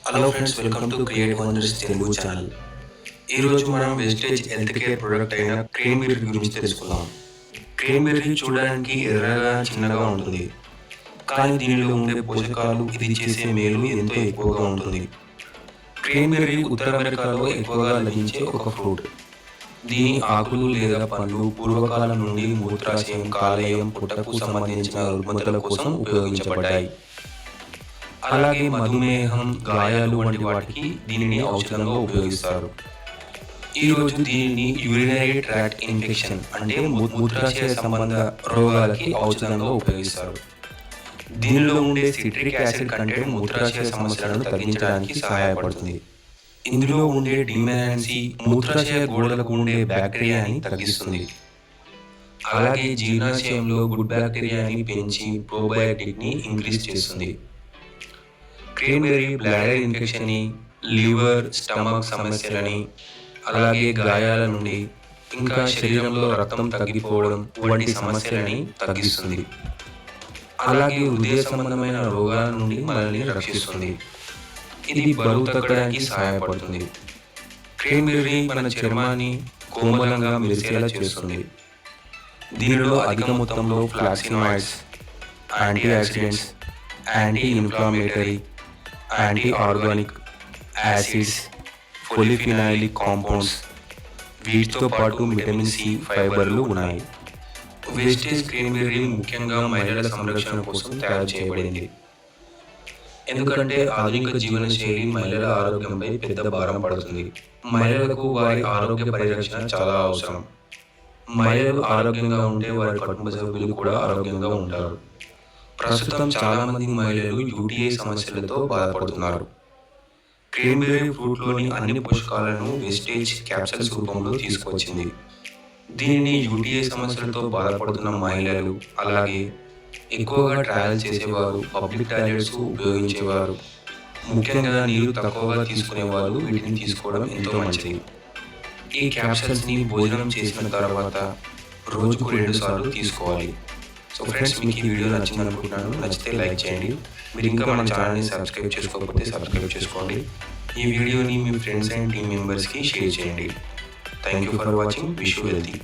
Hello friends, welcome to create wonders Telugu channel. ఈరోజు మనం wastage health care product అయిన క్రేన్బెర్రీ గురించి తెలుసుకుందాం. క్రేన్బెర్రీ చూడడానికి ఎర్రగా చిన్నగా ఉంటుంది, కానీ దీనిలో ఉండే పోషకాలు, ఇది చేసే మేలు ఎంతో ఎక్కువగా ఉంటుంది. క్రేన్బెర్రీ ఉత్తర అమెరికాలో ఎక్కువగా లభించే ఒక ఫ్రూట్. దీని ఆకులు లేదా పండ్లు పూర్వకాలం నుండి మూత్రాశయం, కాలేయం, పుట్టకు సంబంధించిన రుగ్మతల కోసం ఉపయోగించబడ్డాయి. అలాగే మధుమేహం, గాయాలు వంటి వాటికి దీనిని ఔషధంగా ఉపయోగిస్తారు. ఈరోజు దీనిని యూరినరీ ట్రాక్ట్ ఇన్ఫెక్షన్ అంటే మూత్రాశయ సంబంధ రోగాలకి ఔషధంగా ఉపయోగిస్తారు. దీనిలో ఉండే సిట్రిక్ యాసిడ్ కంటెంట్ మూత్రాశయ సమస్యలను తగ్గించడానికి సహాయపడుతుంది. ఇందులో ఉండే డిమెనాన్సీ మూత్రాశయ గోడలకు ఉండే బ్యాక్టీరియాని తగ్గిస్తుంది. అలాగే జీర్ణాశయంలో గుడ్ బ్యాక్టీరియాని పెంచి ప్రోబయాటిక్ని ఇంక్రీజ్ చేస్తుంది. క్రేన్బెర్రీ బ్లాడర్ ఇన్ఫెక్షన్ని, లివర్, స్టమక్ సమస్యలని, అలాగే గాయాల నుండి, ఇంకా శరీరంలో రక్తం తగ్గిపోవడం వంటి సమస్యలని తగ్గిస్తుంది. అలాగే హృదయ సంబంధమైన రోగాల నుండి మనల్ని రక్షిస్తుంది. ఇది బరువు తగ్గడానికి సహాయపడుతుంది. క్రేన్బెర్రీ మన చర్మాన్ని కోమలంగా మెరిసేలా చేస్తుంది. దీనిలో అధిక మొత్తంలో flavonoids, antioxidants, anti inflammatory, anti organic acids, polyphenolic compounds, వీటితో పాటు విటమిన్ సి, ఫైబర్లు ఉన్నాయి. వెస్టేజ్ క్రేన్బెర్రీ ముఖ్యంగా మహిళల సంరక్షణ కోసం తయారు చేయబడింది. ఎందుకంటే ఆధునిక జీవనశైలి మహిళల ఆరోగ్యంపై పెద్ద భారం పడుతుంది. మహిళలకు వారి ఆరోగ్య పరిరక్షణ చాలా అవసరం. మహిళలు ఆరోగ్యంగా ఉంటే వారి కుటుంబ సభ్యులు కూడా ఆరోగ్యంగా ఉంటారు. ప్రస్తుతం చాలామంది మహిళలు యూటీఐ సమస్యలతో బాధపడుతున్నారు. క్రేన్బెర్రీ ఫ్రూట్లోని అన్ని పోషకాలను వెస్టేజ్ క్యాప్సూల్స్ రూపంలో తీసుకొచ్చింది. దీనిని యూటీఐ సమస్యలతో బాధపడుతున్న మహిళలు, అలాగే ఎక్కువగా ట్రావెల్ చేసేవారు, పబ్లిక్ టాయిలెట్స్ ఉపయోగించేవారు, ముఖ్యంగా నీరు తక్కువగా తీసుకునేవారు వీటిని తీసుకోవడం ఎంతో మంచిది. ఈ క్యాప్సూల్స్ని భోజనం చేసిన తర్వాత రోజుకు 2 సార్లు తీసుకోవాలి. సో ఫ్రెండ్స్, మీకు ఈ వీడియో నచ్చింది అనుకుంటున్నాను. నచ్చితే లైక్ చేయండి. మీరు ఇంకా మన ఛానల్ని సబ్స్క్రైబ్ చేసుకోకపోతే సబ్స్క్రైబ్ చేసుకోండి. ఈ వీడియోని మీ ఫ్రెండ్స్ అండ్ టీమ్ మెంబర్స్కి షేర్ చేయండి. Thank you for watching. Wish you healthy.